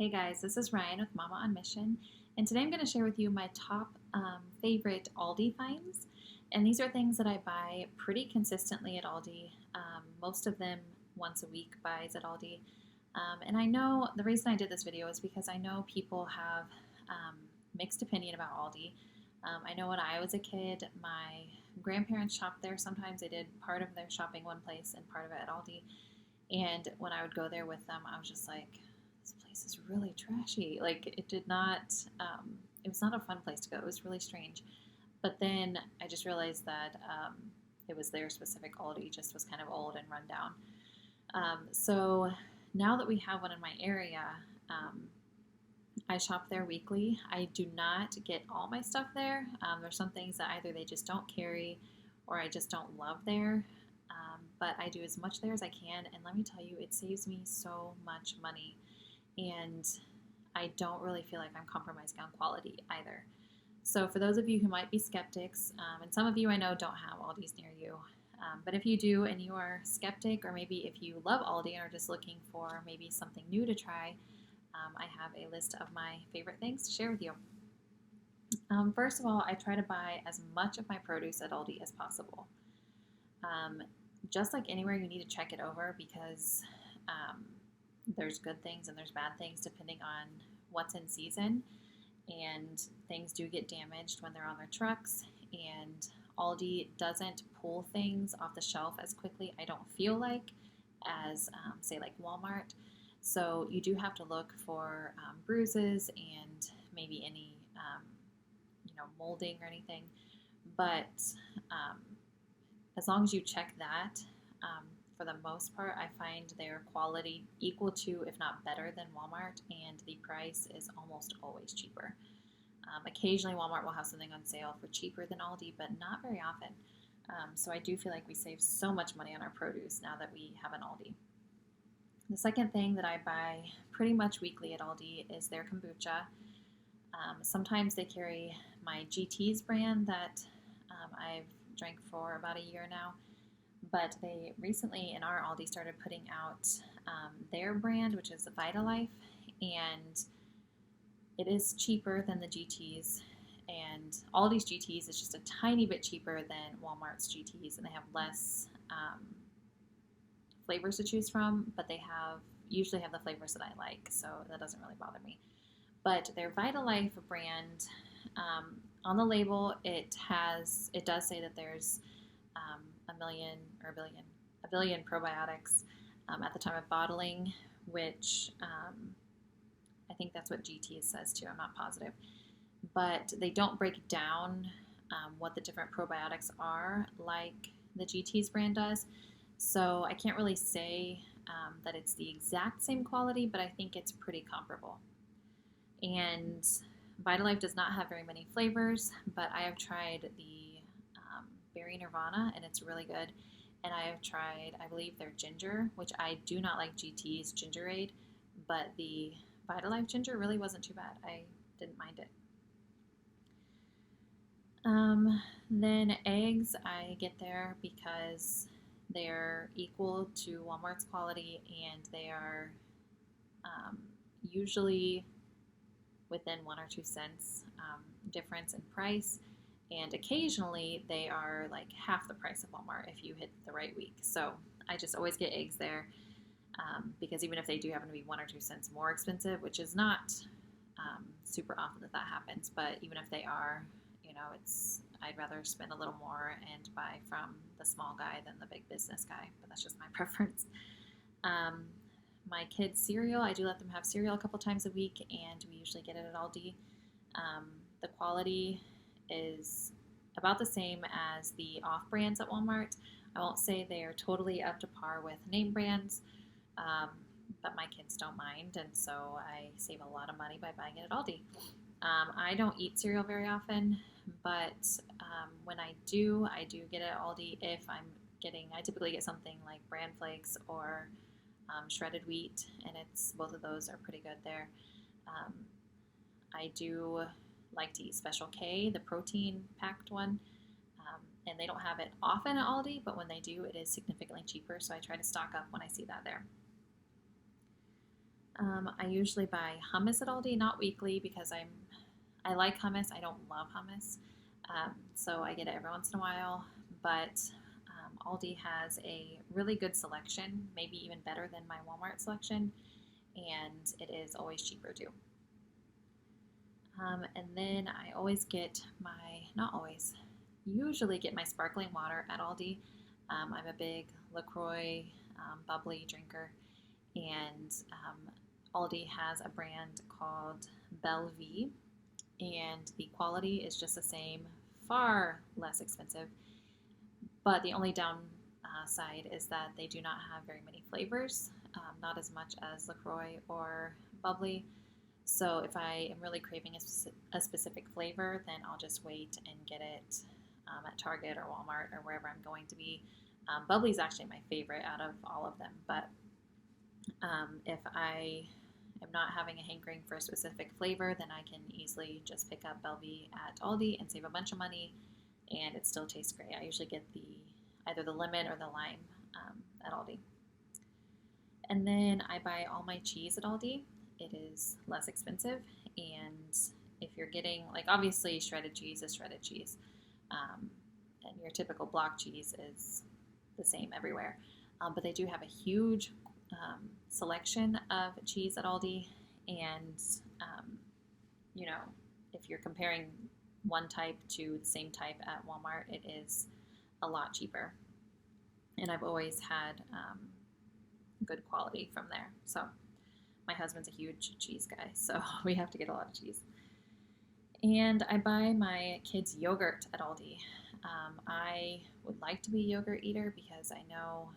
Hey guys, this is Ryan with Mama on Mission, and today I'm going to share with you my top favorite Aldi finds. And these are things that I buy pretty consistently at Aldi, most of them once a week buys at Aldi. And I know the reason I did this video is because I know people have mixed opinion about Aldi. I know when I was a kid, my grandparents shopped there. Sometimes they did part of their shopping one place and part of it at Aldi. And when I would go there with them, I was just like, this place is really trashy. Like, it did not, it was not a fun place to go. It was really strange. But then I just realized that it was their specific Aldi, just was kind of old and run down. So now that we have one in my area, I shop there weekly. I do not get all my stuff there. There's some things that either they just don't carry or I just don't love there. But I do as much there as I can, and let me tell you, it saves me so much money, and I don't really feel like I'm compromising on quality either. So for those of you who might be skeptics, and some of you I know don't have Aldi's near you, but if you do and you are skeptic, or maybe if you love Aldi and are just looking for maybe something new to try, I have a list of my favorite things to share with you. First of all, I try to buy as much of my produce at Aldi as possible. Just like anywhere, you need to check it over because there's good things and there's bad things depending on what's in season, and things do get damaged when they're on their trucks, and Aldi doesn't pull things off the shelf as quickly, I don't feel like, as say like Walmart. So you do have to look for bruises and maybe any molding or anything, but as long as you check that, for the most part, I find their quality equal to, if not better than Walmart, and the price is almost always cheaper. Occasionally, Walmart will have something on sale for cheaper than Aldi, but not very often. So I do feel like we save so much money on our produce now that we have an Aldi. The second thing that I buy pretty much weekly at Aldi is their kombucha. Sometimes they carry my GT's brand that I've drank for about a year now, but they recently in our Aldi started putting out their brand, which is Vitalife, and it is cheaper than the GT's, and Aldi's GT's is just a tiny bit cheaper than Walmart's GT's, and they have less flavors to choose from, but they usually have the flavors that I like, so that doesn't really bother me. But their Vitalife brand, on the label, it does say that there's a billion probiotics at the time of bottling, which I think that's what GT says too. I'm not positive, but they don't break down what the different probiotics are like the GT's brand does. So I can't really say that it's the exact same quality, but I think it's pretty comparable. And Vitalife does not have very many flavors, but I have tried the Berry Nirvana, and it's really good. And I have tried, I believe, their ginger, which I do not like GT's Gingerade, but the Vitalife ginger really wasn't too bad. I didn't mind it. Then eggs, I get there because they're equal to Walmart's quality, and they are usually within 1 or 2 cents difference in price, and occasionally they are like half the price of Walmart if you hit the right week. So I just always get eggs there because even if they do happen to be 1 or 2 cents more expensive, which is not super often that happens, but even if they are, I'd rather spend a little more and buy from the small guy than the big business guy, but that's just my preference. My kids' cereal, I do let them have cereal a couple times a week, and we usually get it at Aldi. The quality is about the same as the off-brands at Walmart. I won't say they are totally up to par with name brands, but my kids don't mind, and so I save a lot of money by buying it at Aldi. I don't eat cereal very often, but when I do get it at Aldi. I typically get something like Bran Flakes or shredded wheat, and both of those are pretty good there. I do like to eat Special K, the protein packed one, and they don't have it often at Aldi, but when they do, it is significantly cheaper, so I try to stock up when I see that there. I usually buy hummus at Aldi, not weekly because I like hummus. I don't love hummus, so I get it every once in a while. But Aldi has a really good selection, maybe even better than my Walmart selection, and it is always cheaper too. And then I always get not always, usually get my sparkling water at Aldi. I'm a big LaCroix bubbly drinker, and Aldi has a brand called Bellevue, and the quality is just the same, far less expensive. But the only downside is that they do not have very many flavors, not as much as LaCroix or bubbly. So if I am really craving a specific flavor, then I'll just wait and get it at Target or Walmart or wherever I'm going to be. Bubbly is actually my favorite out of all of them, but if I am not having a hankering for a specific flavor, then I can easily just pick up Bellevue at Aldi and save a bunch of money, and it still tastes great. I usually get either the lemon or the lime at Aldi. And then I buy all my cheese at Aldi. It is less expensive, and if you're getting, like, obviously shredded cheese is shredded cheese, and your typical block cheese is the same everywhere. But they do have a huge selection of cheese at Aldi, and you know, if you're comparing one type to the same type at Walmart, it is a lot cheaper. And I've always had good quality from there. So my husband's a huge cheese guy, so we have to get a lot of cheese. And I buy my kids yogurt at Aldi. I would like to be a yogurt eater because I know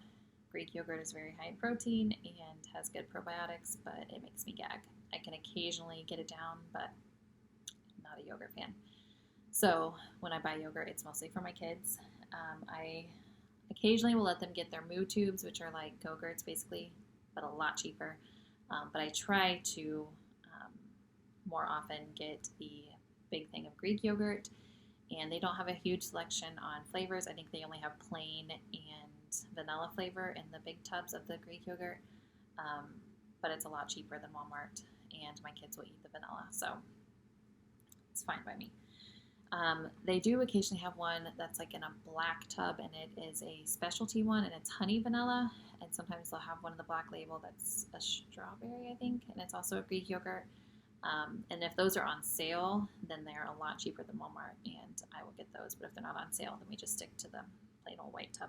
Greek yogurt is very high in protein and has good probiotics, but it makes me gag. I can occasionally get it down, but I'm not a yogurt fan. So when I buy yogurt, it's mostly for my kids. I occasionally will let them get their moo tubes, which are like Go-Gurts basically, but a lot cheaper. But I try to more often get the big thing of Greek yogurt, and they don't have a huge selection on flavors. I think they only have plain and vanilla flavor in the big tubs of the Greek yogurt, but it's a lot cheaper than Walmart, and my kids will eat the vanilla, so it's fine by me. They do occasionally have one that's like in a black tub, and it is a specialty one, and it's honey vanilla, and sometimes they'll have one in the black label that's a strawberry, I think, and it's also a Greek yogurt. And if those are on sale, then they're a lot cheaper than Walmart, and I will get those. But if they're not on sale, then we just stick to the plain old white tub.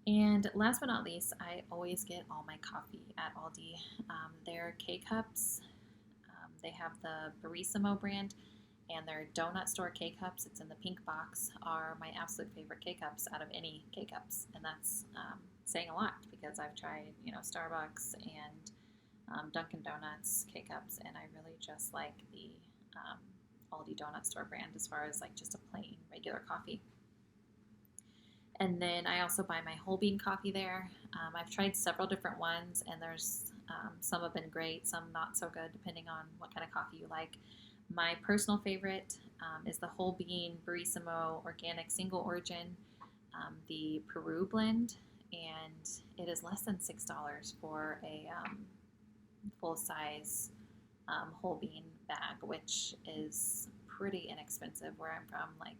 And last but not least, I always get all my coffee at Aldi. Their K-Cups, they have the Barissimo brand, and their donut store K-Cups, it's in the pink box, are my absolute favorite K-Cups out of any K-Cups. And that's saying a lot because I've tried, Starbucks and Dunkin' Donuts K-Cups, and I really just like the Aldi Donut Store brand as far as like just a plain regular coffee. And then I also buy my whole bean coffee there. I've tried several different ones, and there's some have been great, some not so good, depending on what kind of coffee you like. My personal favorite is the whole bean Barissimo Organic Single Origin, the Peru blend, and it is less than $6 for a full-size whole bean bag, which is pretty inexpensive. Where I'm from, like,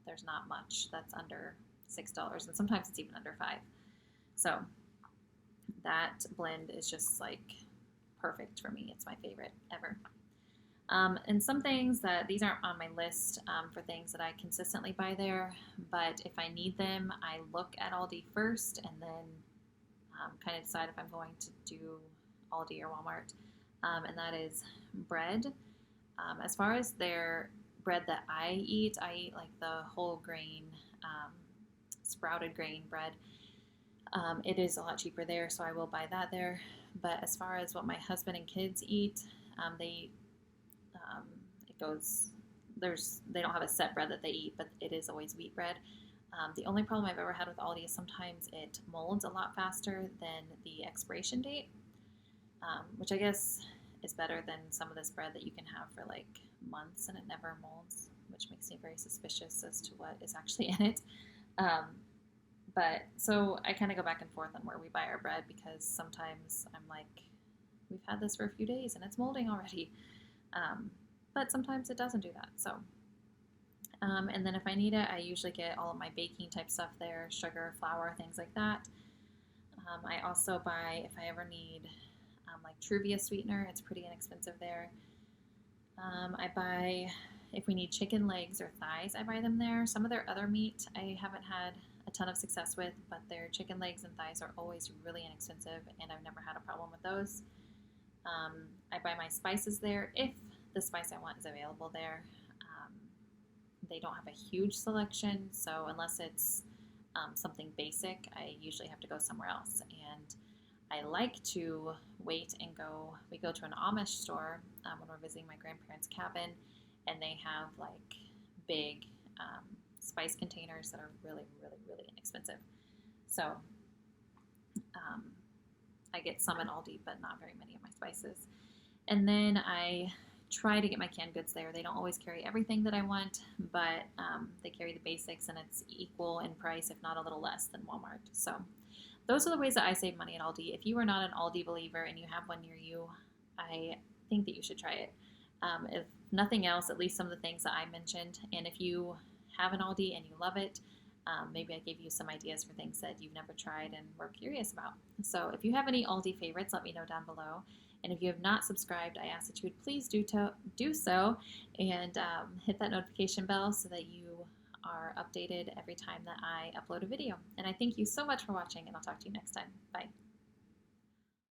there's not much that's under $6, and sometimes it's even under $5. So that blend is just like perfect for me. It's my favorite ever. And some things that these aren't on my list for things that I consistently buy there, but if I need them, I look at Aldi first and then kind of decide if I'm going to do Aldi or Walmart, and that is bread. As far as their bread that I eat like the whole grain, sprouted grain bread. It is a lot cheaper there, so I will buy that there. But as far as what my husband and kids eat, they don't have a set bread that they eat, but it is always wheat bread. The only problem I've ever had with Aldi is sometimes it molds a lot faster than the expiration date, which I guess is better than some of this bread that you can have for like months and it never molds, which makes me very suspicious as to what is actually in it. But so I kind of go back and forth on where we buy our bread because sometimes I'm like, we've had this for a few days and it's molding already. Um, but sometimes it doesn't do that. So, and then if I need it, I usually get all of my baking type stuff there, sugar, flour, things like that. I also buy, if I ever need like Truvia sweetener, it's pretty inexpensive there. I buy, if we need chicken legs or thighs, I buy them there. Some of their other meat I haven't had a ton of success with, but their chicken legs and thighs are always really inexpensive, and I've never had a problem with those. I buy my spices there if the spice I want is available there. They don't have a huge selection, so unless it's something basic, I usually have to go somewhere else. And I like to wait and go. We go to an Amish store when we're visiting my grandparents' cabin, and they have like big spice containers that are really, really, really inexpensive. So I get some at Aldi, but not very many of my spices. And then I try to get my canned goods there. They don't always carry everything that I want, but they carry the basics, and it's equal in price, if not a little less than Walmart. So those are the ways that I save money at Aldi. If you are not an Aldi believer and you have one near you, I think that you should try it. If nothing else, at least some of the things that I mentioned. And if you have an Aldi and you love it, maybe I gave you some ideas for things that you've never tried and were curious about. So if you have any Aldi favorites, let me know down below. And if you have not subscribed, I ask that you would please do so and hit that notification bell so that you are updated every time that I upload a video. And I thank you so much for watching, and I'll talk to you next time. Bye.